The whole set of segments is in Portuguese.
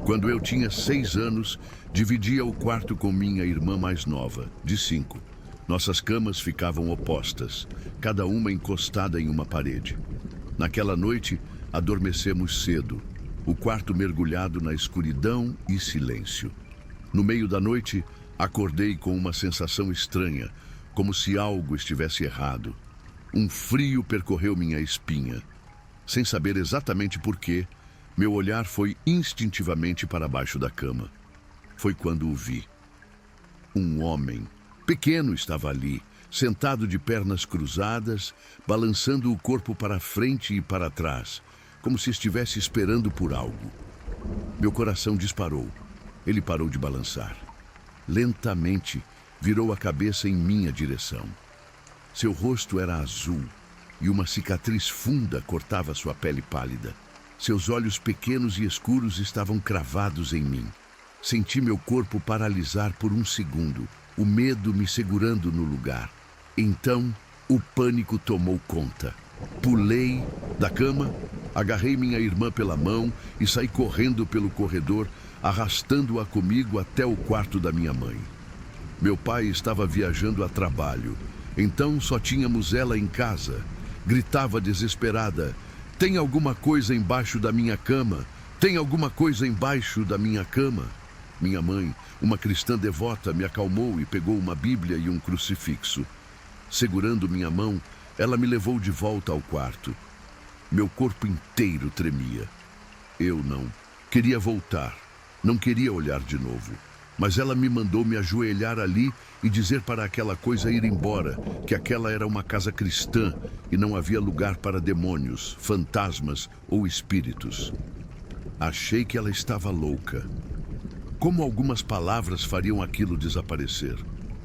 Quando eu tinha 6 anos, dividia o quarto com minha irmã mais nova, de 5. Nossas camas ficavam opostas, cada uma encostada em uma parede. Naquela noite, adormecemos cedo, o quarto mergulhado na escuridão e silêncio. No meio da noite, acordei com uma sensação estranha, como se algo estivesse errado. Um frio percorreu minha espinha. Sem saber exatamente por quê, meu olhar foi instintivamente para baixo da cama. Foi quando o vi. Um homem pequeno estava ali, sentado de pernas cruzadas, balançando o corpo para frente e para trás, como se estivesse esperando por algo. Meu coração disparou. Ele parou de balançar. Lentamente, virou a cabeça em minha direção. Seu rosto era azul e uma cicatriz funda cortava sua pele pálida. Seus olhos pequenos e escuros estavam cravados em mim. Senti meu corpo paralisar por um segundo, o medo me segurando no lugar. Então, o pânico tomou conta. Pulei da cama, agarrei minha irmã pela mão e saí correndo pelo corredor, arrastando-a comigo até o quarto da minha mãe. Meu pai estava viajando a trabalho, então só tínhamos ela em casa. Gritava desesperada: "Tem alguma coisa embaixo da minha cama? Tem alguma coisa embaixo da minha cama?" Minha mãe, uma cristã devota, me acalmou e pegou uma Bíblia e um crucifixo. Segurando minha mão, ela me levou de volta ao quarto. Meu corpo inteiro tremia. Eu não queria voltar, não queria olhar de novo. Mas ela me mandou me ajoelhar ali e dizer para aquela coisa ir embora, que aquela era uma casa cristã e não havia lugar para demônios, fantasmas ou espíritos. Achei que ela estava louca. Como algumas palavras fariam aquilo desaparecer?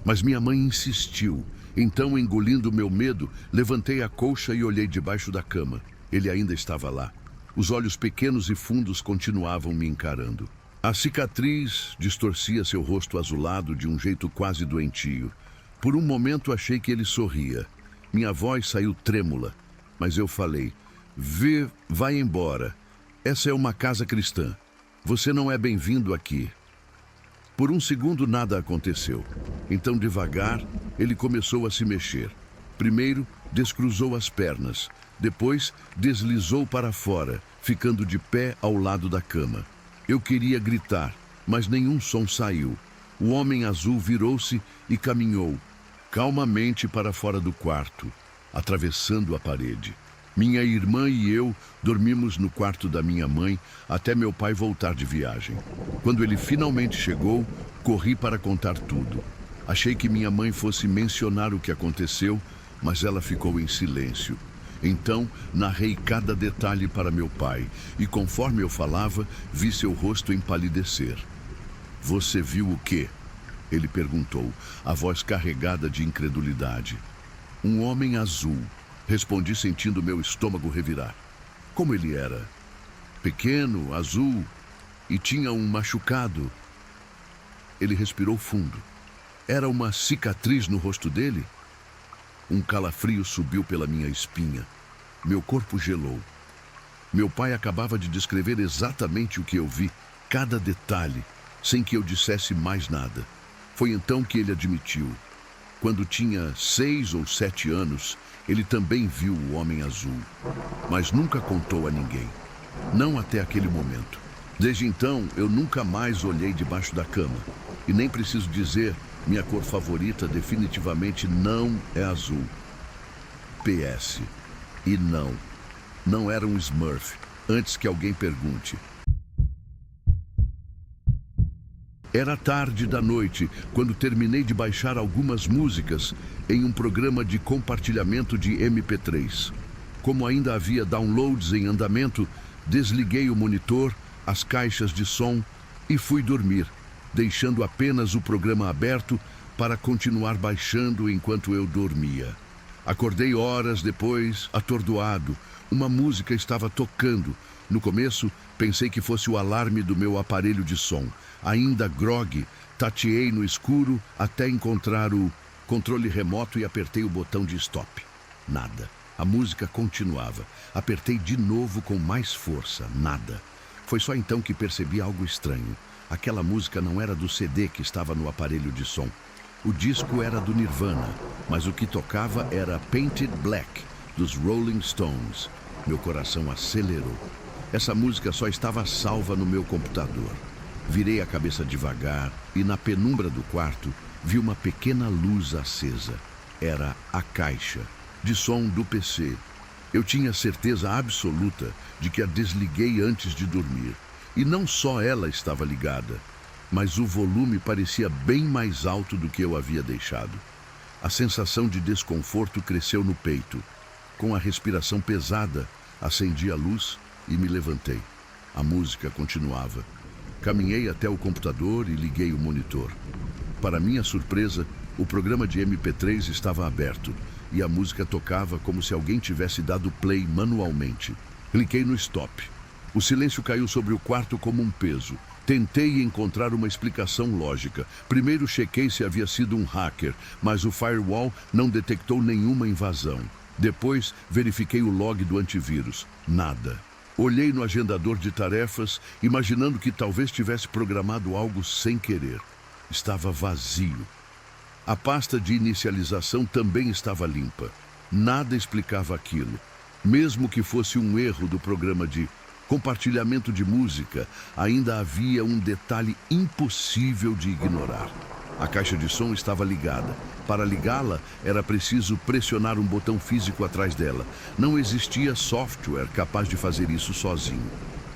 Mas minha mãe insistiu. Então, engolindo meu medo, levantei a colcha e olhei debaixo da cama. Ele ainda estava lá. Os olhos pequenos e fundos continuavam me encarando. A cicatriz distorcia seu rosto azulado de um jeito quase doentio. Por um momento achei que ele sorria. Minha voz saiu trêmula, mas eu falei: Vai embora. Essa é uma casa cristã. Você não é bem-vindo aqui." Por um segundo nada aconteceu. Então, devagar, ele começou a se mexer. Primeiro, descruzou as pernas. Depois, deslizou para fora, ficando de pé ao lado da cama. Eu queria gritar, mas nenhum som saiu. O homem azul virou-se e caminhou calmamente para fora do quarto, atravessando a parede. Minha irmã e eu dormimos no quarto da minha mãe até meu pai voltar de viagem. Quando ele finalmente chegou, corri para contar tudo. Achei que minha mãe fosse mencionar o que aconteceu, mas ela ficou em silêncio. Então, narrei cada detalhe para meu pai, e conforme eu falava, vi seu rosto empalidecer. "Você viu o quê?" Ele perguntou, a voz carregada de incredulidade. "Um homem azul", respondi sentindo meu estômago revirar. Como ele era? Pequeno, azul, e tinha um machucado. Ele respirou fundo. Era uma cicatriz no rosto dele? Um calafrio subiu pela minha espinha. Meu corpo gelou. Meu pai acabava de descrever exatamente o que eu vi, cada detalhe, sem que eu dissesse mais nada. Foi então que ele admitiu. Quando tinha 6 ou 7 anos, ele também viu o homem azul, mas nunca contou a ninguém. Não até aquele momento. Desde então, eu nunca mais olhei debaixo da cama. E nem preciso dizer, minha cor favorita definitivamente não é azul. PS. E não era um Smurf, antes que alguém pergunte. Era tarde da noite, quando terminei de baixar algumas músicas em um programa de compartilhamento de MP3. Como ainda havia downloads em andamento, desliguei o monitor, as caixas de som e fui dormir, deixando apenas o programa aberto para continuar baixando enquanto eu dormia. Acordei horas depois, atordoado. Uma música estava tocando. No começo, pensei que fosse o alarme do meu aparelho de som. Ainda grogue, tateei no escuro até encontrar o controle remoto e apertei o botão de stop. Nada. A música continuava. Apertei de novo com mais força. Nada. Foi só então que percebi algo estranho. Aquela música não era do CD que estava no aparelho de som. O disco era do Nirvana, mas o que tocava era Painted Black, dos Rolling Stones. Meu coração acelerou. Essa música só estava salva no meu computador. Virei a cabeça devagar e na penumbra do quarto vi uma pequena luz acesa. Era a caixa de som do PC. Eu tinha certeza absoluta de que a desliguei antes de dormir. E não só ela estava ligada, mas o volume parecia bem mais alto do que eu havia deixado. A sensação de desconforto cresceu no peito. Com a respiração pesada, acendi a luz e me levantei. A música continuava. Caminhei até o computador e liguei o monitor. Para minha surpresa, o programa de MP3 estava aberto e a música tocava como se alguém tivesse dado play manualmente. Cliquei no stop. O silêncio caiu sobre o quarto como um peso. Tentei encontrar uma explicação lógica. Primeiro chequei se havia sido um hacker, mas o firewall não detectou nenhuma invasão. Depois verifiquei o log do antivírus. Nada. Olhei no agendador de tarefas, imaginando que talvez tivesse programado algo sem querer. Estava vazio. A pasta de inicialização também estava limpa. Nada explicava aquilo. Mesmo que fosse um erro do programa de compartilhamento de música, ainda havia um detalhe impossível de ignorar. A caixa de som estava ligada. Para ligá-la, era preciso pressionar um botão físico atrás dela. Não existia software capaz de fazer isso sozinho.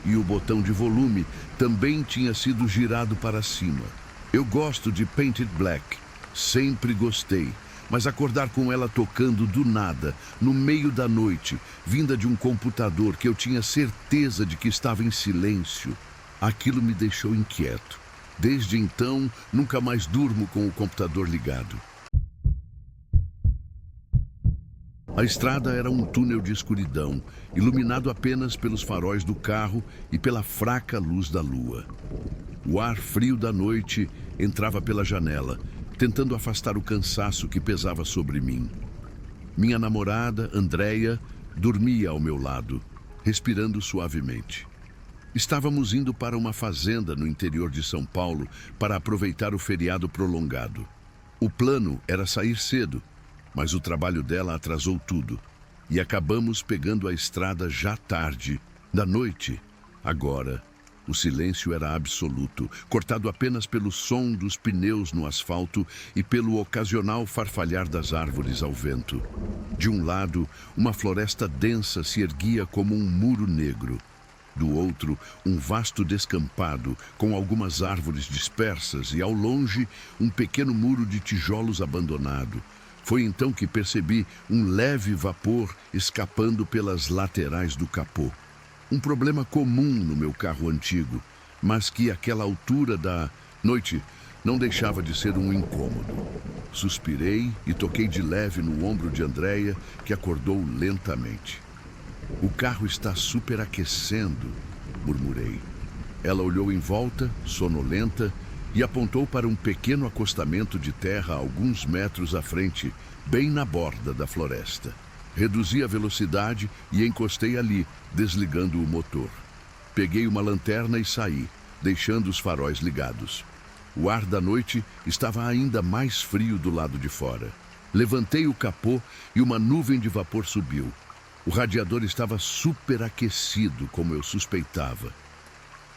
E o botão de volume também tinha sido girado para cima. Eu gosto de Painted Black. Sempre gostei. Mas acordar com ela tocando do nada, no meio da noite, vinda de um computador que eu tinha certeza de que estava em silêncio, aquilo me deixou inquieto. Desde então, nunca mais durmo com o computador ligado. A estrada era um túnel de escuridão, iluminado apenas pelos faróis do carro e pela fraca luz da lua. O ar frio da noite entrava pela janela, tentando afastar o cansaço que pesava sobre mim. Minha namorada, Andréia, dormia ao meu lado, respirando suavemente. Estávamos indo para uma fazenda no interior de São Paulo para aproveitar o feriado prolongado. O plano era sair cedo, mas o trabalho dela atrasou tudo e acabamos pegando a estrada já tarde, da noite. Agora, o silêncio era absoluto, cortado apenas pelo som dos pneus no asfalto e pelo ocasional farfalhar das árvores ao vento. De um lado, uma floresta densa se erguia como um muro negro. Do outro, um vasto descampado, com algumas árvores dispersas e, ao longe, um pequeno muro de tijolos abandonado. Foi então que percebi um leve vapor escapando pelas laterais do capô. Um problema comum no meu carro antigo, mas que àquela altura da noite não deixava de ser um incômodo. Suspirei e toquei de leve no ombro de Andréia, que acordou lentamente. "O carro está superaquecendo", murmurei. Ela olhou em volta, sonolenta, e apontou para um pequeno acostamento de terra a alguns metros à frente, bem na borda da floresta. Reduzi a velocidade e encostei ali, desligando o motor. Peguei uma lanterna e saí, deixando os faróis ligados. O ar da noite estava ainda mais frio do lado de fora. Levantei o capô e uma nuvem de vapor subiu. O radiador estava superaquecido, como eu suspeitava.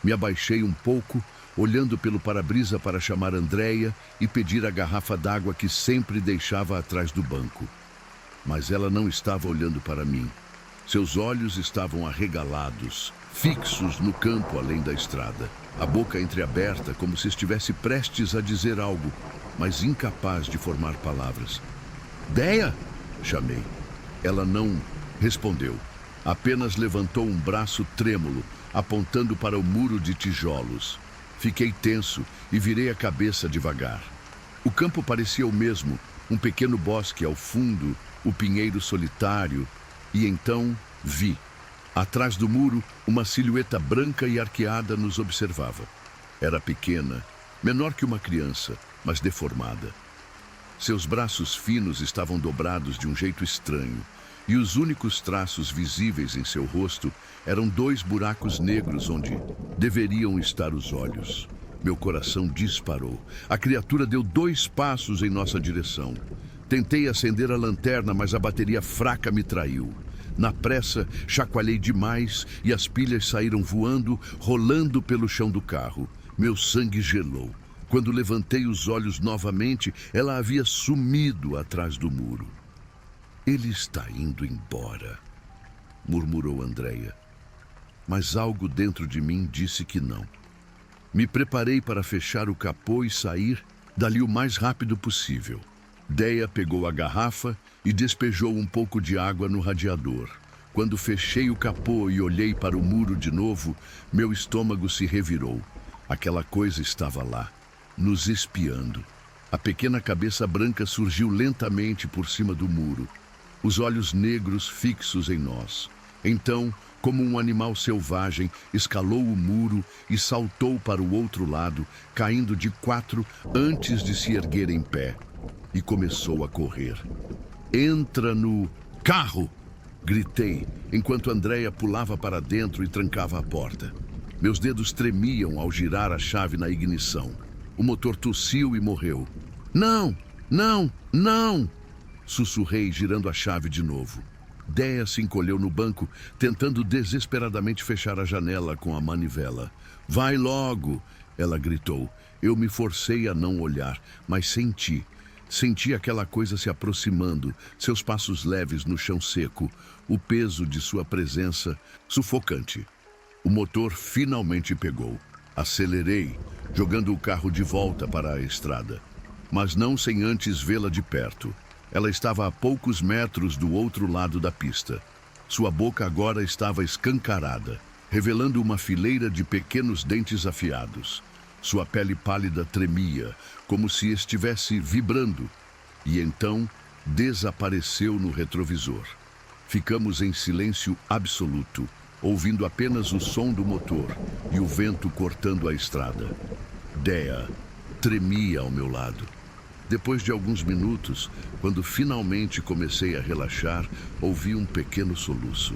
Me abaixei um pouco, olhando pelo para-brisa para chamar Andréia e pedir a garrafa d'água que sempre deixava atrás do banco. Mas ela não estava olhando para mim. Seus olhos estavam arregalados, fixos no campo além da estrada. A boca entreaberta, como se estivesse prestes a dizer algo, mas incapaz de formar palavras. "Déia!" chamei. Ela não respondeu. Apenas levantou um braço trêmulo, apontando para o muro de tijolos. Fiquei tenso e virei a cabeça devagar. O campo parecia o mesmo, um pequeno bosque ao fundo, o pinheiro solitário, e então vi. Atrás do muro, uma silhueta branca e arqueada nos observava. Era pequena, menor que uma criança, mas deformada. Seus braços finos estavam dobrados de um jeito estranho, e os únicos traços visíveis em seu rosto eram 2 buracos negros onde deveriam estar os olhos. Meu coração disparou. A criatura deu 2 passos em nossa direção. Tentei acender a lanterna, mas a bateria fraca me traiu. Na pressa, chacoalhei demais e as pilhas saíram voando, rolando pelo chão do carro. Meu sangue gelou. Quando levantei os olhos novamente, ela havia sumido atrás do muro. Ele está indo embora, murmurou Andréia. Mas algo dentro de mim disse que não. Me preparei para fechar o capô e sair dali o mais rápido possível. Déia pegou a garrafa e despejou um pouco de água no radiador. Quando fechei o capô e olhei para o muro de novo, meu estômago se revirou. Aquela coisa estava lá, nos espiando. A pequena cabeça branca surgiu lentamente por cima do muro, os olhos negros fixos em nós. Então, como um animal selvagem, escalou o muro e saltou para o outro lado, caindo de 4 antes de se erguer em pé. E começou a correr. Entra no carro! Gritei, enquanto Andréia pulava para dentro e trancava a porta. Meus dedos tremiam ao girar a chave na ignição. O motor tossiu e morreu. Não! Não! Não! Sussurrei, girando a chave de novo. Déia se encolheu no banco, tentando desesperadamente fechar a janela com a manivela. Vai logo! Ela gritou. Eu me forcei a não olhar, mas Senti aquela coisa se aproximando, seus passos leves no chão seco, o peso de sua presença sufocante. O motor finalmente pegou. Acelerei, jogando o carro de volta para a estrada. Mas não sem antes vê-la de perto. Ela estava a poucos metros do outro lado da pista. Sua boca agora estava escancarada, revelando uma fileira de pequenos dentes afiados. Sua pele pálida tremia, como se estivesse vibrando. E então desapareceu no retrovisor. Ficamos em silêncio absoluto, ouvindo apenas o som do motor e o vento cortando a estrada. Déia tremia ao meu lado. Depois de alguns minutos, quando finalmente comecei a relaxar, ouvi um pequeno soluço.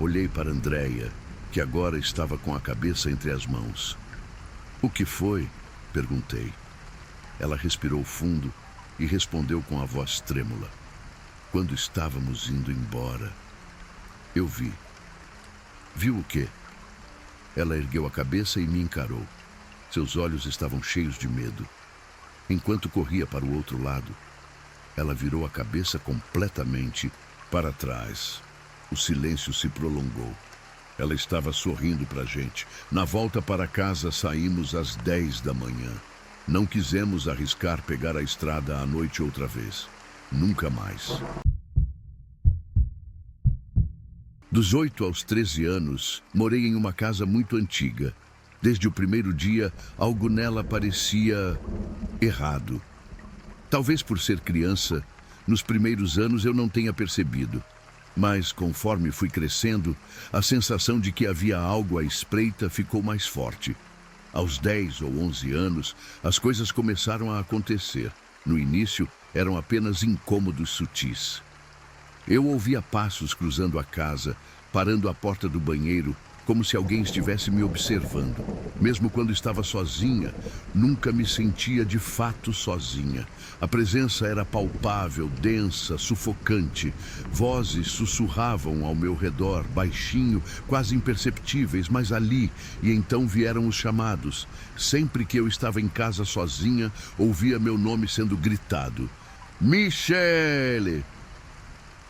Olhei para Andréia, que agora estava com a cabeça entre as mãos. O que foi? Perguntei. Ela respirou fundo e respondeu com a voz trêmula. Quando estávamos indo embora, eu vi. Viu o quê? Ela ergueu a cabeça e me encarou. Seus olhos estavam cheios de medo. Enquanto corria para o outro lado, ela virou a cabeça completamente para trás. O silêncio se prolongou. Ela estava sorrindo para a gente. Na volta para casa, saímos às 10 da manhã. Não quisemos arriscar pegar a estrada à noite outra vez. Nunca mais. Dos 8 aos 13 anos, morei em uma casa muito antiga. Desde o primeiro dia, algo nela parecia errado. Talvez por ser criança, nos primeiros anos eu não tenha percebido. Mas, conforme fui crescendo, a sensação de que havia algo à espreita ficou mais forte. Aos 10 ou 11 anos, as coisas começaram a acontecer. No início, eram apenas incômodos sutis. Eu ouvia passos cruzando a casa, parando à porta do banheiro, como se alguém estivesse me observando. Mesmo quando estava sozinha, nunca me sentia de fato sozinha. A presença era palpável, densa, sufocante. Vozes sussurravam ao meu redor, baixinho, quase imperceptíveis, mas ali, e então vieram os chamados. Sempre que eu estava em casa sozinha, ouvia meu nome sendo gritado. Michele!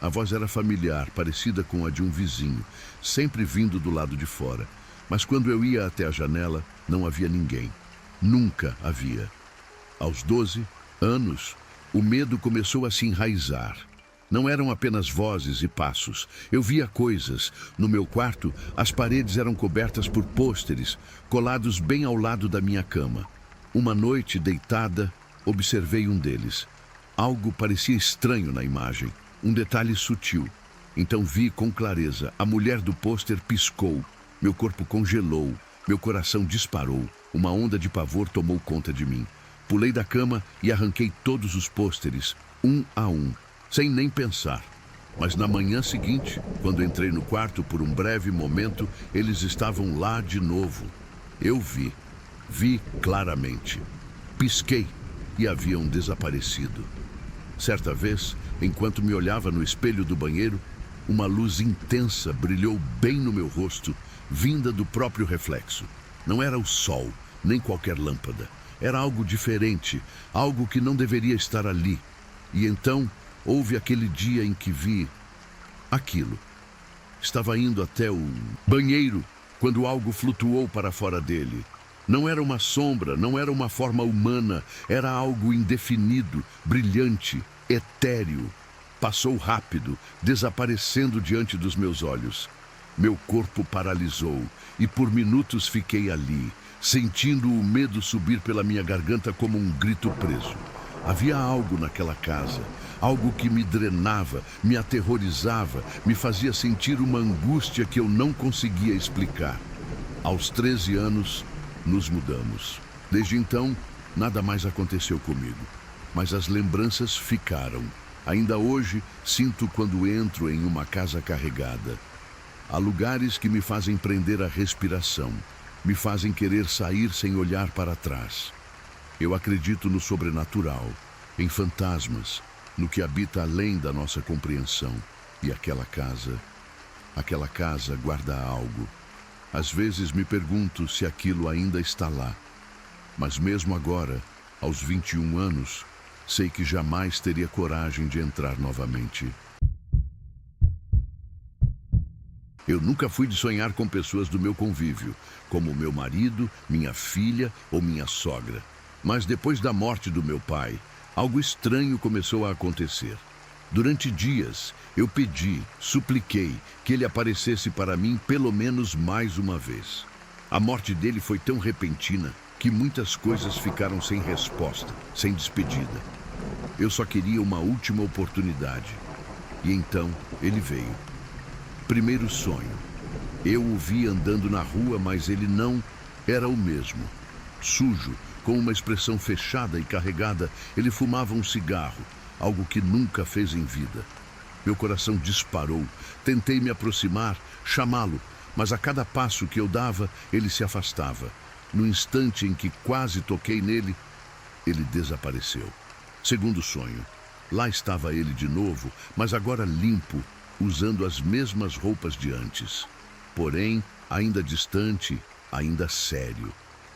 A voz era familiar, parecida com a de um vizinho, sempre vindo do lado de fora. Mas quando eu ia até a janela, não havia ninguém. Nunca havia. Aos 12 anos, o medo começou a se enraizar. Não eram apenas vozes e passos. Eu via coisas. No meu quarto, as paredes eram cobertas por pôsteres, colados bem ao lado da minha cama. Uma noite, deitada, observei um deles. Algo parecia estranho na imagem. Um detalhe sutil. Então vi com clareza. A mulher do pôster piscou. Meu corpo congelou. Meu coração disparou. Uma onda de pavor tomou conta de mim. Pulei da cama e arranquei todos os pôsteres, um a um, sem nem pensar. Mas na manhã seguinte, quando entrei no quarto por um breve momento, eles estavam lá de novo. Eu vi claramente. Pisquei e haviam desaparecido. Certa vez, enquanto me olhava no espelho do banheiro, uma luz intensa brilhou bem no meu rosto, vinda do próprio reflexo. Não era o sol, nem qualquer lâmpada. Era algo diferente, algo que não deveria estar ali. E então, houve aquele dia em que vi aquilo. Estava indo até o banheiro quando algo flutuou para fora dele. Não era uma sombra, não era uma forma humana, era algo indefinido, brilhante, etéreo. Passou rápido, desaparecendo diante dos meus olhos. Meu corpo paralisou e por minutos fiquei ali, sentindo o medo subir pela minha garganta como um grito preso. Havia algo naquela casa, algo que me drenava, me aterrorizava, me fazia sentir uma angústia que eu não conseguia explicar. Aos 13 anos, nos mudamos. Desde então, nada mais aconteceu comigo, mas as lembranças ficaram. Ainda hoje, sinto quando entro em uma casa carregada. Há lugares que me fazem prender a respiração, me fazem querer sair sem olhar para trás. Eu acredito no sobrenatural, em fantasmas, no que habita além da nossa compreensão. E aquela casa guarda algo. Às vezes me pergunto se aquilo ainda está lá. Mas mesmo agora, aos 21 anos, sei que jamais teria coragem de entrar novamente. Eu nunca fui de sonhar com pessoas do meu convívio, como meu marido, minha filha ou minha sogra. Mas depois da morte do meu pai, algo estranho começou a acontecer. Durante dias, eu pedi, supliquei que ele aparecesse para mim pelo menos mais uma vez. A morte dele foi tão repentina que muitas coisas ficaram sem resposta, sem despedida. Eu só queria uma última oportunidade. E então, ele veio. Primeiro sonho. Eu o vi andando na rua, mas ele não era o mesmo. Sujo, com uma expressão fechada e carregada, ele fumava um cigarro, algo que nunca fez em vida. Meu coração disparou. Tentei me aproximar, chamá-lo, mas a cada passo que eu dava, ele se afastava. No instante em que quase toquei nele, ele desapareceu. Segundo sonho. Lá estava ele de novo, mas agora limpo, usando as mesmas roupas de antes. Porém, ainda distante, ainda sério.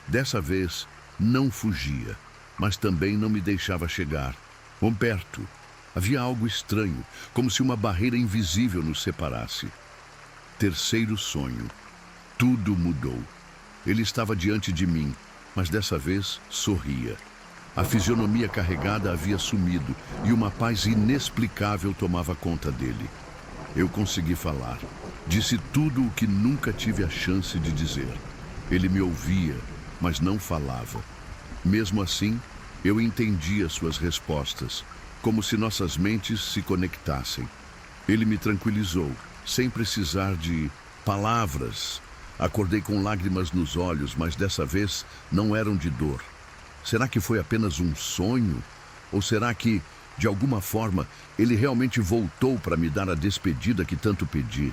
Dessa vez, não fugia, mas também não me deixava chegar. Perto, havia algo estranho, como se uma barreira invisível nos separasse. Terceiro sonho. Tudo mudou. Ele estava diante de mim, mas dessa vez sorria. A fisionomia carregada havia sumido e uma paz inexplicável tomava conta dele. Eu consegui falar. Disse tudo o que nunca tive a chance de dizer. Ele me ouvia, mas não falava. Mesmo assim, eu entendia suas respostas, como se nossas mentes se conectassem. Ele me tranquilizou, sem precisar de palavras. Acordei com lágrimas nos olhos, mas dessa vez não eram de dor. Será que foi apenas um sonho? Ou será que, de alguma forma, ele realmente voltou para me dar a despedida que tanto pedi?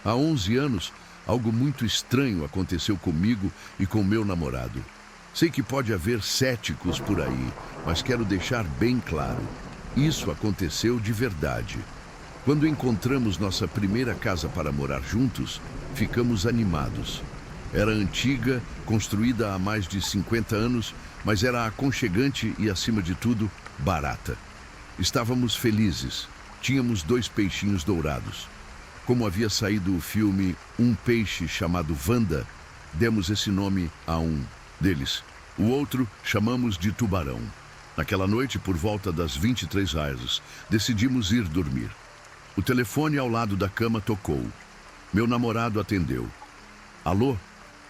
Há 11 anos, algo muito estranho aconteceu comigo e com meu namorado. Sei que pode haver céticos por aí, mas quero deixar bem claro. Isso aconteceu de verdade. Quando encontramos nossa primeira casa para morar juntos, ficamos animados. Era antiga, construída há mais de 50 anos, mas era aconchegante e, acima de tudo, barata. Estávamos felizes. Tínhamos 2 peixinhos dourados. Como havia saído o filme Um Peixe Chamado Wanda, demos esse nome a um deles. O outro chamamos de Tubarão. Naquela noite, por volta das 23h, decidimos ir dormir. O telefone ao lado da cama tocou. Meu namorado atendeu. Alô?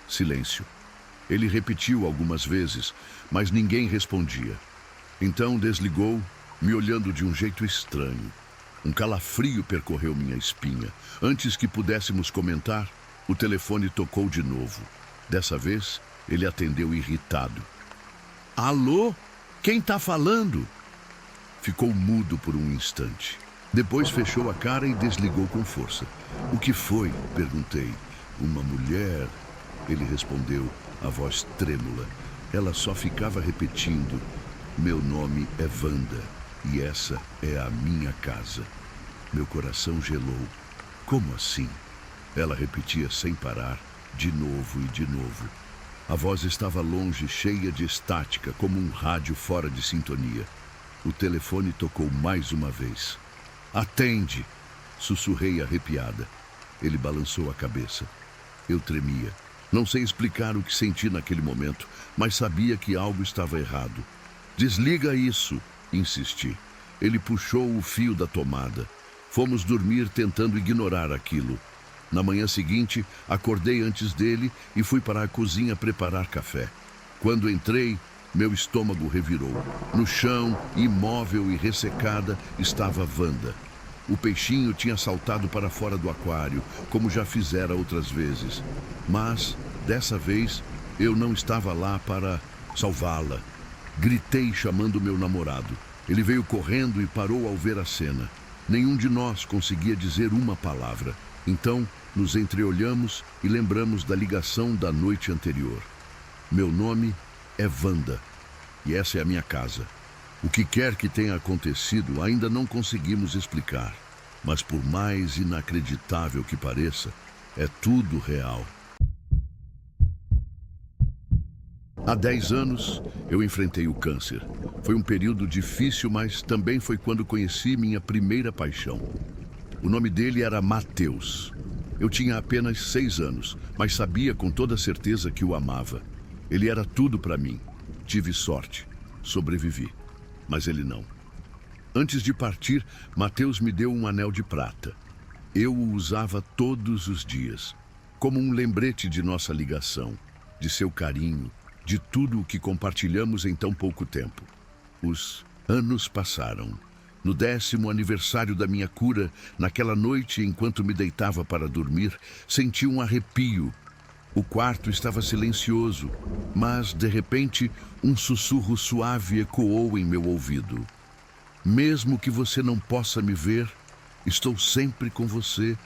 Silêncio. Ele repetiu algumas vezes, mas ninguém respondia. Então desligou, me olhando de um jeito estranho. Um calafrio percorreu minha espinha. Antes que pudéssemos comentar, o telefone tocou de novo. Dessa vez, ele atendeu irritado. Alô? Quem está falando? Ficou mudo por um instante. Depois fechou a cara e desligou com força. O que foi? Perguntei. Uma mulher? Ele respondeu, a voz trêmula. Ela só ficava repetindo. Meu nome é Wanda e essa é a minha casa. Meu coração gelou. Como assim? Ela repetia sem parar, de novo e de novo. A voz estava longe, cheia de estática, como um rádio fora de sintonia. O telefone tocou mais uma vez. Atende! Sussurrei arrepiada. Ele balançou a cabeça. Eu tremia. Não sei explicar o que senti naquele momento, mas sabia que algo estava errado. Desliga isso, insisti. Ele puxou o fio da tomada. Fomos dormir tentando ignorar aquilo. Na manhã seguinte, acordei antes dele e fui para a cozinha preparar café. Quando entrei, meu estômago revirou. No chão, imóvel e ressecada, estava Wanda. O peixinho tinha saltado para fora do aquário, como já fizera outras vezes. Mas, dessa vez, eu não estava lá para salvá-la. Gritei chamando meu namorado. Ele veio correndo e parou ao ver a cena. Nenhum de nós conseguia dizer uma palavra. Então, nos entreolhamos e lembramos da ligação da noite anterior. Meu nome é Wanda e essa é a minha casa. O que quer que tenha acontecido ainda não conseguimos explicar. Mas por mais inacreditável que pareça, é tudo real. Há 10 anos, eu enfrentei o câncer. Foi um período difícil, mas também foi quando conheci minha primeira paixão. O nome dele era Matheus. Eu tinha apenas 6 anos, mas sabia com toda certeza que o amava. Ele era tudo para mim. Tive sorte. Sobrevivi. Mas ele não. Antes de partir, Matheus me deu um anel de prata. Eu o usava todos os dias, como um lembrete de nossa ligação, de seu carinho, de tudo o que compartilhamos em tão pouco tempo. Os anos passaram. No 10º aniversário da minha cura, naquela noite, enquanto me deitava para dormir, senti um arrepio. O quarto estava silencioso, mas, de repente, um sussurro suave ecoou em meu ouvido. Mesmo que você não possa me ver, estou sempre com você.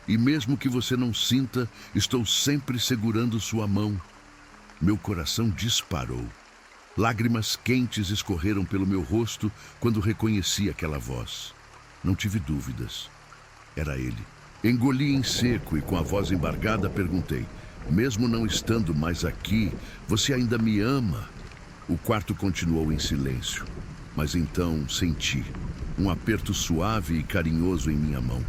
E mesmo que você não sinta, estou sempre segurando sua mão. Meu coração disparou. Lágrimas quentes escorreram pelo meu rosto quando reconheci aquela voz. Não tive dúvidas. Era ele. Engoli em seco e com a voz embargada perguntei: mesmo não estando mais aqui, você ainda me ama? O quarto continuou em silêncio, mas então senti um aperto suave e carinhoso em minha mão.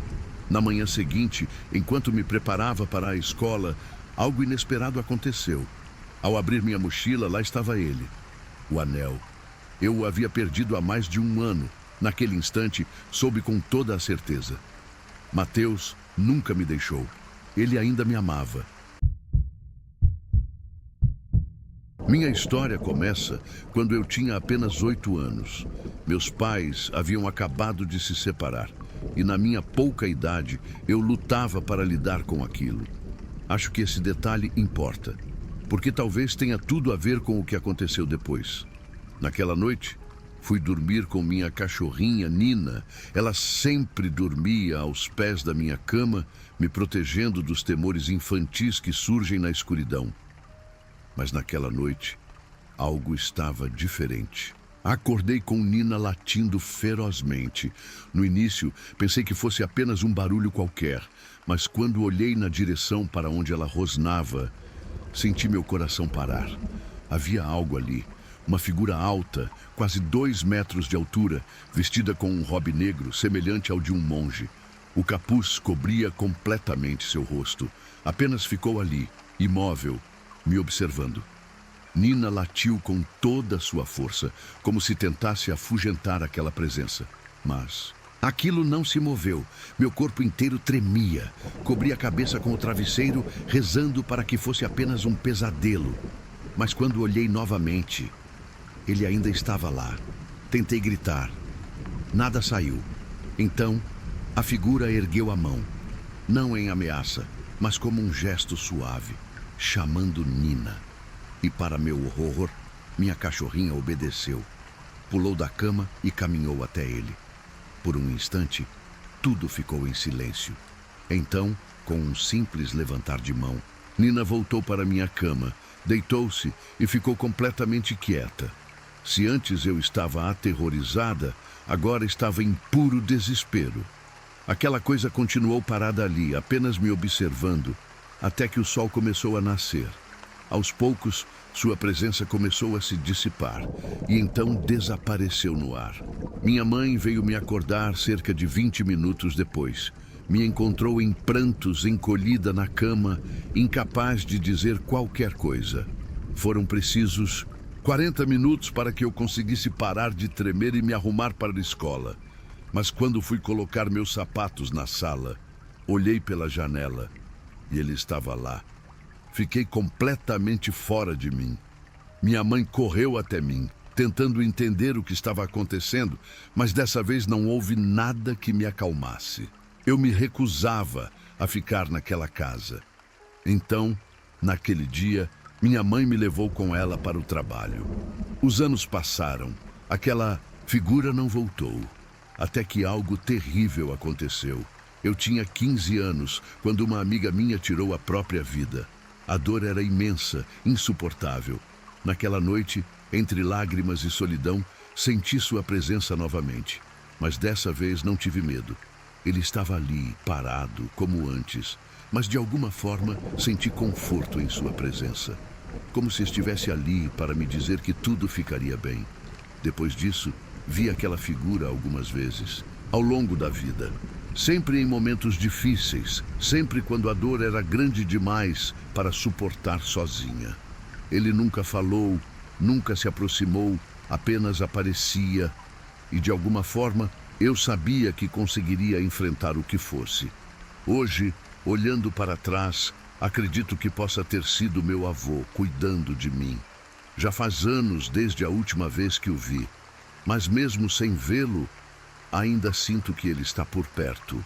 Na manhã seguinte, enquanto me preparava para a escola, algo inesperado aconteceu. Ao abrir minha mochila, lá estava ele. O anel. Eu o havia perdido há mais de 1 ano. Naquele instante, soube com toda a certeza. Matheus nunca me deixou. Ele ainda me amava. Minha história começa quando eu tinha apenas 8 anos. Meus pais haviam acabado de se separar. E na minha pouca idade, eu lutava para lidar com aquilo. Acho que esse detalhe importa, porque talvez tenha tudo a ver com o que aconteceu depois. Naquela noite, fui dormir com minha cachorrinha Nina. Ela sempre dormia aos pés da minha cama, me protegendo dos temores infantis que surgem na escuridão. Mas naquela noite, algo estava diferente. Acordei com Nina latindo ferozmente. No início, pensei que fosse apenas um barulho qualquer, mas quando olhei na direção para onde ela rosnava, senti meu coração parar. Havia algo ali, uma figura alta, quase 2 metros de altura, vestida com um robe negro semelhante ao de um monge. O capuz cobria completamente seu rosto. Apenas ficou ali, imóvel, me observando. Nina latiu com toda a sua força, como se tentasse afugentar aquela presença. Mas aquilo não se moveu. Meu corpo inteiro tremia. Cobri a cabeça com o travesseiro, rezando para que fosse apenas um pesadelo. Mas quando olhei novamente, ele ainda estava lá. Tentei gritar. Nada saiu. Então, a figura ergueu a mão. Não em ameaça, mas como um gesto suave, chamando Nina. E para meu horror, minha cachorrinha obedeceu. pulou da cama e caminhou até ele. Por um instante, tudo ficou em silêncio. Então, com um simples levantar de mão, Nina voltou para minha cama, deitou-se e ficou completamente quieta. Se antes eu estava aterrorizada, agora estava em puro desespero. Aquela coisa continuou parada ali, apenas me observando, até que o sol começou a nascer. Aos poucos, sua presença começou a se dissipar e então desapareceu no ar. Minha mãe veio me acordar cerca de 20 minutos depois. Me encontrou em prantos, encolhida na cama, incapaz de dizer qualquer coisa. Foram precisos 40 minutos para que eu conseguisse parar de tremer e me arrumar para a escola. Mas quando fui colocar meus sapatos na sala, olhei pela janela e ele estava lá. Fiquei completamente fora de mim. Minha mãe correu até mim, tentando entender o que estava acontecendo, mas dessa vez não houve nada que me acalmasse. Eu me recusava a ficar naquela casa. Então, naquele dia, minha mãe me levou com ela para o trabalho. Os anos passaram, aquela figura não voltou, até que algo terrível aconteceu. Eu tinha 15 anos quando uma amiga minha tirou a própria vida. A dor era imensa, insuportável. Naquela noite, entre lágrimas e solidão, senti sua presença novamente. Mas dessa vez não tive medo. Ele estava ali, parado, como antes. Mas de alguma forma senti conforto em sua presença. Como se estivesse ali para me dizer que tudo ficaria bem. Depois disso, vi aquela figura algumas vezes, ao longo da vida. Sempre em momentos difíceis, sempre quando a dor era grande demais para suportar sozinha. Ele nunca falou, nunca se aproximou, apenas aparecia. E de alguma forma, eu sabia que conseguiria enfrentar o que fosse. Hoje, olhando para trás, acredito que possa ter sido meu avô cuidando de mim. Já faz anos desde a última vez que o vi, mas mesmo sem vê-lo, ainda sinto que ele está por perto.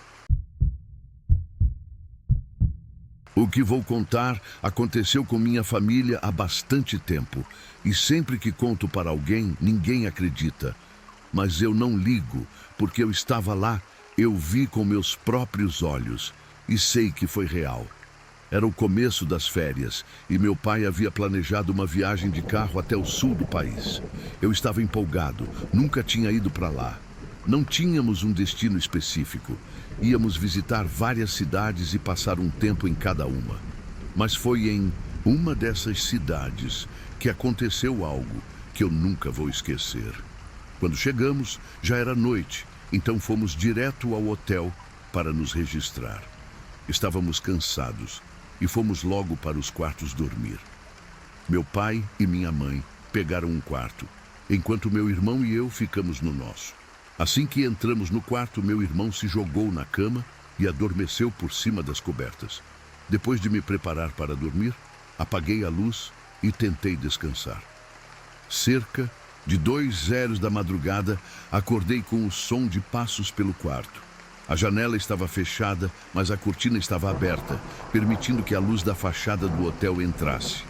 O que vou contar aconteceu com minha família há bastante tempo, e sempre que conto para alguém, ninguém acredita. Mas eu não ligo, porque eu estava lá, eu vi com meus próprios olhos, e sei que foi real. Era o começo das férias, e meu pai havia planejado uma viagem de carro até o sul do país. Eu estava empolgado, nunca tinha ido para lá. Não tínhamos um destino específico. Íamos visitar várias cidades e passar um tempo em cada uma. Mas foi em uma dessas cidades que aconteceu algo que eu nunca vou esquecer. Quando chegamos, já era noite, então fomos direto ao hotel para nos registrar. Estávamos cansados e fomos logo para os quartos dormir. Meu pai e minha mãe pegaram um quarto, enquanto meu irmão e eu ficamos no nosso. Assim que entramos no quarto, meu irmão se jogou na cama e adormeceu por cima das cobertas. Depois de me preparar para dormir, apaguei a luz e tentei descansar. Cerca de 2h da madrugada, acordei com o som de passos pelo quarto. A janela estava fechada, mas a cortina estava aberta, permitindo que a luz da fachada do hotel entrasse.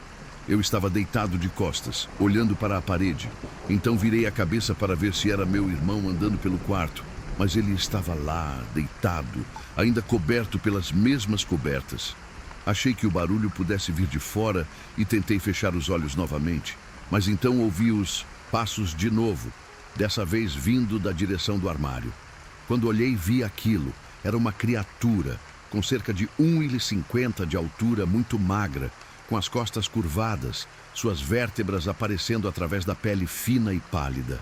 Eu estava deitado de costas, olhando para a parede. Então virei a cabeça para ver se era meu irmão andando pelo quarto. Mas ele estava lá, deitado, ainda coberto pelas mesmas cobertas. Achei que o barulho pudesse vir de fora e tentei fechar os olhos novamente. Mas então ouvi os passos de novo, dessa vez vindo da direção do armário. Quando olhei, vi aquilo. Era uma criatura, com cerca de 1,50 m de altura, muito magra, com as costas curvadas, suas vértebras aparecendo através da pele fina e pálida.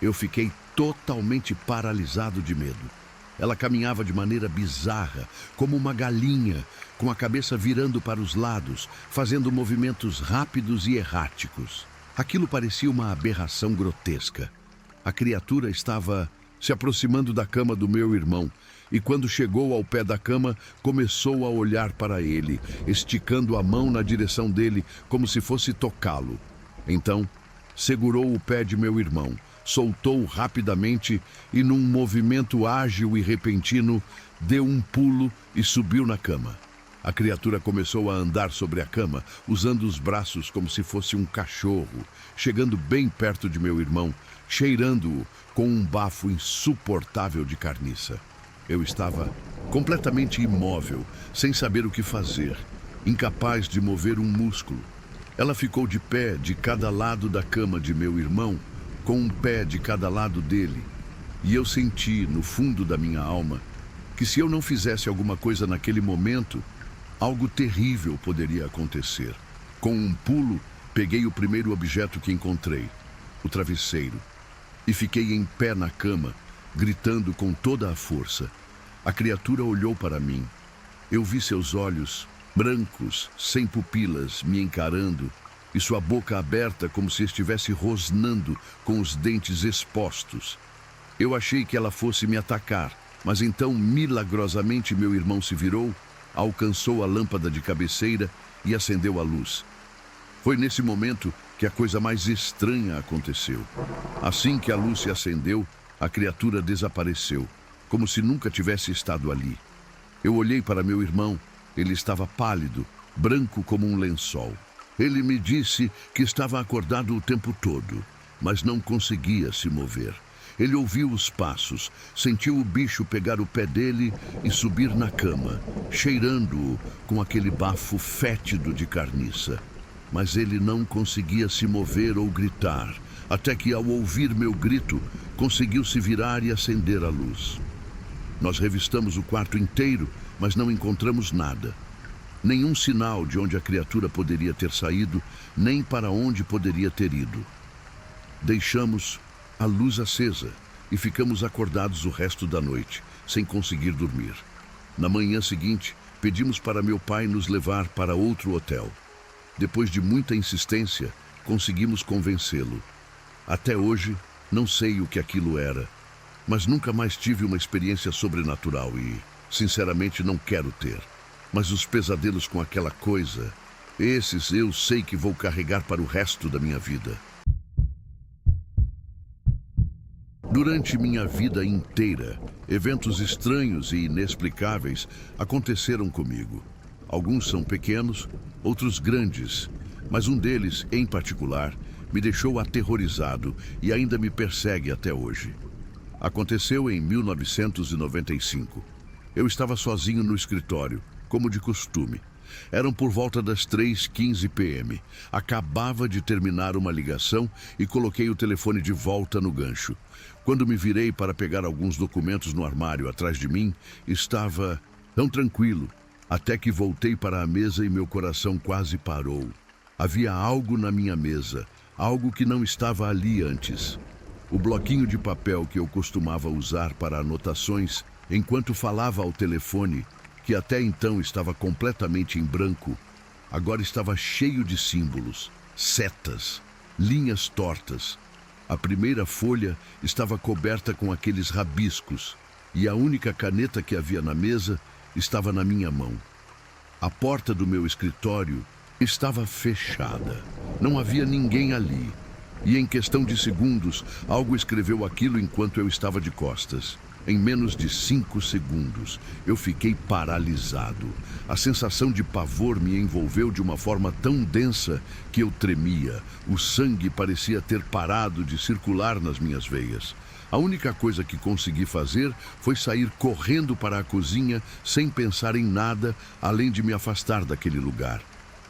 Eu fiquei totalmente paralisado de medo. Ela caminhava de maneira bizarra, como uma galinha, com a cabeça virando para os lados, fazendo movimentos rápidos e erráticos. Aquilo parecia uma aberração grotesca. A criatura estava se aproximando da cama do meu irmão, e quando chegou ao pé da cama, começou a olhar para ele, esticando a mão na direção dele, como se fosse tocá-lo. Então, segurou o pé de meu irmão, soltou rapidamente e, num movimento ágil e repentino, deu um pulo e subiu na cama. A criatura começou a andar sobre a cama, usando os braços como se fosse um cachorro, chegando bem perto de meu irmão, cheirando-o com um bafo insuportável de carniça. Eu estava completamente imóvel, sem saber o que fazer, incapaz de mover um músculo. Ela ficou de pé de cada lado da cama de meu irmão, com um pé de cada lado dele. E eu senti, no fundo da minha alma, que se eu não fizesse alguma coisa naquele momento, algo terrível poderia acontecer. Com um pulo, peguei o primeiro objeto que encontrei, o travesseiro, e fiquei em pé na cama, gritando com toda a força. A criatura olhou para mim. Eu vi seus olhos, brancos, sem pupilas, me encarando, e sua boca aberta como se estivesse rosnando com os dentes expostos. Eu achei que ela fosse me atacar, mas então, milagrosamente, meu irmão se virou, alcançou a lâmpada de cabeceira e acendeu a luz. Foi nesse momento que a coisa mais estranha aconteceu. Assim que a luz se acendeu, a criatura desapareceu, como se nunca tivesse estado ali. Eu olhei para meu irmão. Ele estava pálido, branco como um lençol. Ele me disse que estava acordado o tempo todo, mas não conseguia se mover. Ele ouviu os passos, sentiu o bicho pegar o pé dele e subir na cama, cheirando-o com aquele bafo fétido de carniça. Mas ele não conseguia se mover ou gritar, até que, ao ouvir meu grito, conseguiu se virar e acender a luz. Nós revistamos o quarto inteiro, mas não encontramos nada. Nenhum sinal de onde a criatura poderia ter saído, nem para onde poderia ter ido. Deixamos a luz acesa e ficamos acordados o resto da noite, sem conseguir dormir. Na manhã seguinte, pedimos para meu pai nos levar para outro hotel. Depois de muita insistência, conseguimos convencê-lo. Até hoje, não sei o que aquilo era, mas nunca mais tive uma experiência sobrenatural e, sinceramente, não quero ter. Mas os pesadelos com aquela coisa, esses eu sei que vou carregar para o resto da minha vida. Durante minha vida inteira, eventos estranhos e inexplicáveis aconteceram comigo. Alguns são pequenos, outros grandes, mas um deles, em particular, me deixou aterrorizado e ainda me persegue até hoje. Aconteceu em 1995. Eu estava sozinho no escritório, como de costume. Eram por volta das 3h15 p.m. Acabava de terminar uma ligação e coloquei o telefone de volta no gancho. Quando me virei para pegar alguns documentos no armário atrás de mim, estava tão tranquilo, até que voltei para a mesa e meu coração quase parou. Havia algo na minha mesa, algo que não estava ali antes. O bloquinho de papel que eu costumava usar para anotações enquanto falava ao telefone, que até então estava completamente em branco, agora estava cheio de símbolos, setas, linhas tortas. A primeira folha estava coberta com aqueles rabiscos, e a única caneta que havia na mesa estava na minha mão. A porta do meu escritório estava fechada. Não havia ninguém ali. E em questão de segundos, algo escreveu aquilo enquanto eu estava de costas. Em menos de 5 segundos, eu fiquei paralisado. A sensação de pavor me envolveu de uma forma tão densa que eu tremia. O sangue parecia ter parado de circular nas minhas veias. A única coisa que consegui fazer foi sair correndo para a cozinha sem pensar em nada, além de me afastar daquele lugar.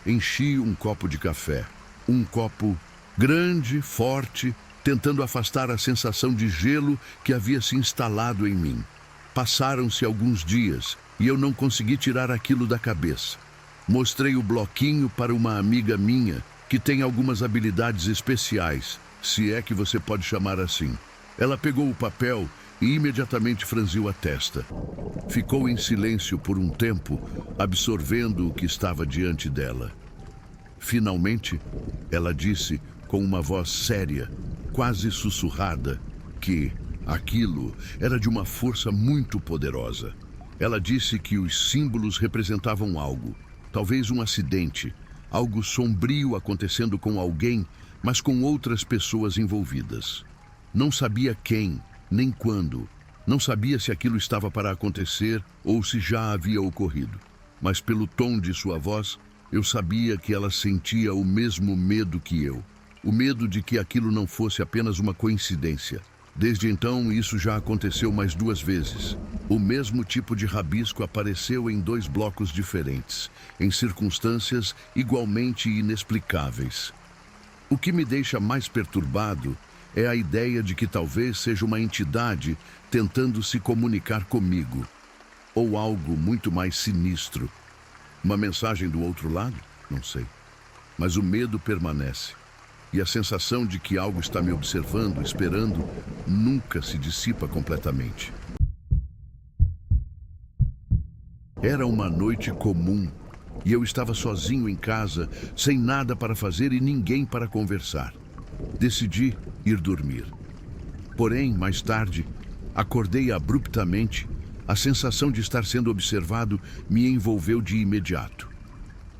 Enchi um copo de café. Um copo grande, forte, tentando afastar a sensação de gelo que havia se instalado em mim. Passaram-se alguns dias e eu não consegui tirar aquilo da cabeça. Mostrei o bloquinho para uma amiga minha que tem algumas habilidades especiais, se é que você pode chamar assim. Ela pegou o papel e imediatamente franziu a testa. Ficou em silêncio por um tempo, absorvendo o que estava diante dela. Finalmente, ela disse com uma voz séria, quase sussurrada, que aquilo era de uma força muito poderosa. Ela disse que os símbolos representavam algo, talvez um acidente, algo sombrio acontecendo com alguém, mas com outras pessoas envolvidas. Não sabia quem, nem quando. Não sabia se aquilo estava para acontecer ou se já havia ocorrido. mas pelo tom de sua voz, eu sabia que ela sentia o mesmo medo que eu. O medo de que aquilo não fosse apenas uma coincidência. Desde então, isso já aconteceu mais 2 vezes. O mesmo tipo de rabisco apareceu em 2 blocos diferentes, em circunstâncias igualmente inexplicáveis. O que me deixa mais perturbado é a ideia de que talvez seja uma entidade tentando se comunicar comigo, ou algo muito mais sinistro. Uma mensagem do outro lado? Não sei. Mas o medo permanece. E a sensação de que algo está me observando, esperando, nunca se dissipa completamente. Era uma noite comum e eu estava sozinho em casa, sem nada para fazer e ninguém para conversar. Decidi ir dormir. Porém, mais tarde, acordei abruptamente. A sensação de estar sendo observado me envolveu de imediato.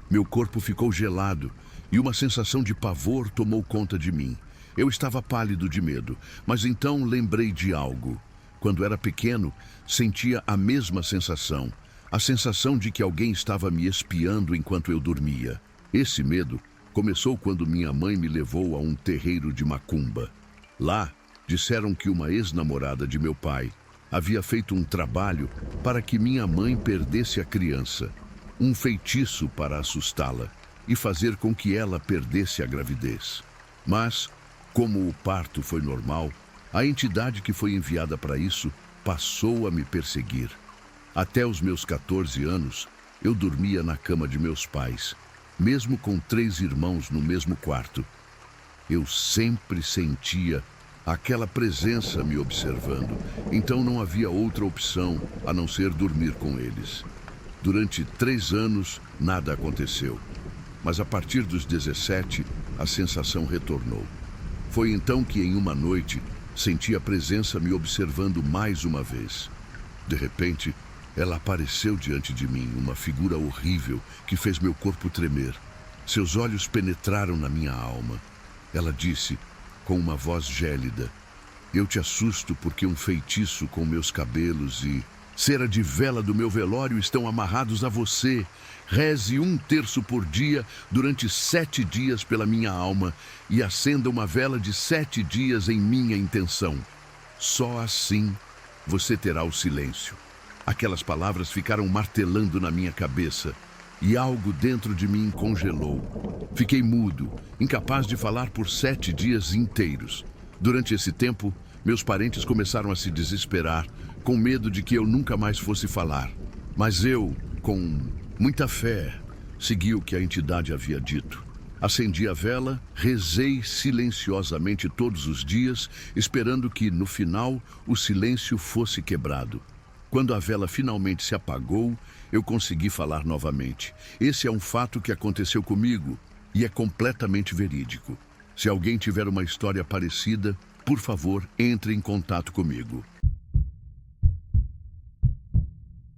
Meu corpo ficou gelado e uma sensação de pavor tomou conta de mim. Eu estava pálido de medo, mas então lembrei de algo. Quando era pequeno, sentia a mesma sensação. A sensação de que alguém estava me espiando enquanto eu dormia. Esse medo começou quando minha mãe me levou a um terreiro de macumba. Lá, disseram que uma ex-namorada de meu pai havia feito um trabalho para que minha mãe perdesse a criança. Um feitiço para assustá-la e fazer com que ela perdesse a gravidez. Mas, como o parto foi normal, a entidade que foi enviada para isso passou a me perseguir. Até os meus 14 anos, eu dormia na cama de meus pais, mesmo com 3 irmãos no mesmo quarto. Eu sempre sentia aquela presença me observando, então não havia outra opção a não ser dormir com eles. Durante 3 anos, nada aconteceu. Mas a partir dos 17, a sensação retornou. Foi então que, em uma noite, senti a presença me observando mais uma vez. De repente, ela apareceu diante de mim, uma figura horrível que fez meu corpo tremer. Seus olhos penetraram na minha alma. Ela disse, com uma voz gélida: "Eu te assusto porque um feitiço com meus cabelos e cera de vela do meu velório estão amarrados a você. Reze 1/3 por dia durante 7 dias pela minha alma e acenda uma vela de 7 dias em minha intenção. Só assim você terá o silêncio." Aquelas palavras ficaram martelando na minha cabeça e algo dentro de mim congelou. Fiquei mudo, incapaz de falar por 7 dias inteiros. Durante esse tempo, meus parentes começaram a se desesperar, com medo de que eu nunca mais fosse falar. Mas eu, com muita fé, segui o que a entidade havia dito. Acendi a vela, rezei silenciosamente todos os dias, esperando que, no final, o silêncio fosse quebrado. Quando a vela finalmente se apagou, eu consegui falar novamente. Esse é um fato que aconteceu comigo e é completamente verídico. Se alguém tiver uma história parecida, por favor, entre em contato comigo.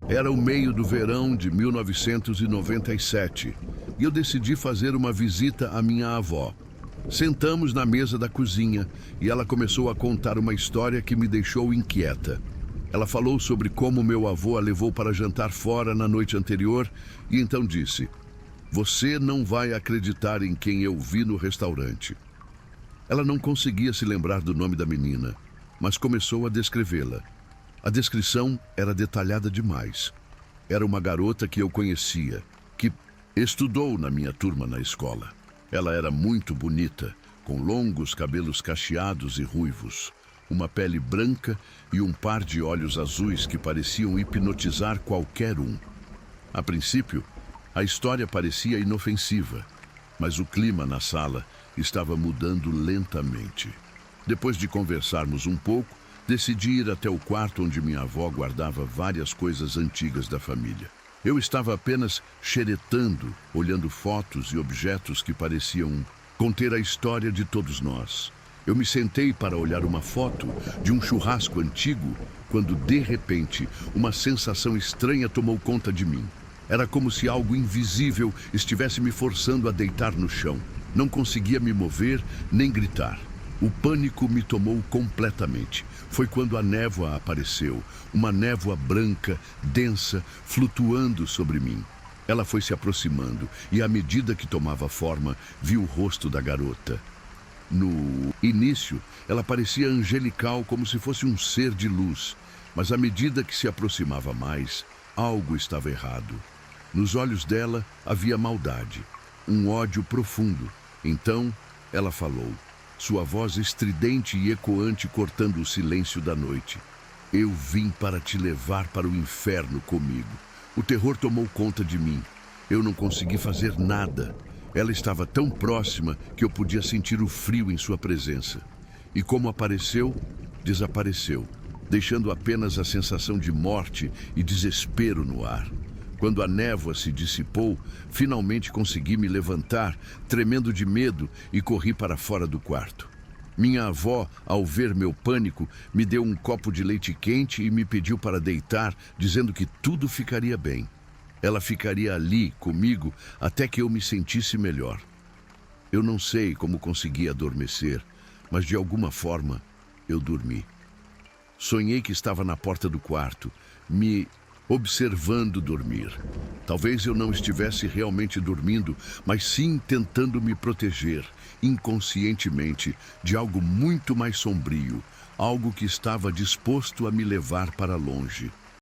Era o meio do verão de 1997 e eu decidi fazer uma visita à minha avó. Sentamos na mesa da cozinha e ela começou a contar uma história que me deixou inquieta. Ela falou sobre como meu avô a levou para jantar fora na noite anterior e então disse: "Você não vai acreditar em quem eu vi no restaurante." Ela não conseguia se lembrar do nome da menina, mas começou a descrevê-la. A descrição era detalhada demais. Era uma garota que eu conhecia, que estudou na minha turma na escola. Ela era muito bonita, com longos cabelos cacheados e ruivos, uma pele branca e um par de olhos azuis que pareciam hipnotizar qualquer um. A princípio, a história parecia inofensiva, mas o clima na sala estava mudando lentamente. Depois de conversarmos um pouco, decidi ir até o quarto onde minha avó guardava várias coisas antigas da família. Eu estava apenas xeretando, olhando fotos e objetos que pareciam conter a história de todos nós. Eu me sentei para olhar uma foto de um churrasco antigo, quando, de repente, uma sensação estranha tomou conta de mim. Era como se algo invisível estivesse me forçando a deitar no chão. Não conseguia me mover nem gritar. O pânico me tomou completamente. Foi quando a névoa apareceu, uma névoa branca, densa, flutuando sobre mim. Ela foi se aproximando e, à medida que tomava forma, vi o rosto da garota. No início, ela parecia angelical, como se fosse um ser de luz, mas à medida que se aproximava mais, algo estava errado. Nos olhos dela havia maldade, um ódio profundo. Então, ela falou, sua voz estridente e ecoante cortando o silêncio da noite. Eu vim para te levar para o inferno comigo. O terror tomou conta de mim. Eu não consegui fazer nada. Ela estava tão próxima que eu podia sentir o frio em sua presença. E como apareceu, desapareceu, deixando apenas a sensação de morte e desespero no ar. Quando a névoa se dissipou, finalmente consegui me levantar, tremendo de medo, e corri para fora do quarto. Minha avó, ao ver meu pânico, me deu um copo de leite quente e me pediu para deitar, dizendo que tudo ficaria bem. Ela ficaria ali, comigo, até que eu me sentisse melhor. Eu não sei como consegui adormecer, mas de alguma forma eu dormi. Sonhei que estava na porta do quarto, me observando dormir. Talvez eu não estivesse realmente dormindo, mas sim tentando me proteger, inconscientemente, de algo muito mais sombrio, algo que estava disposto a me levar para longe.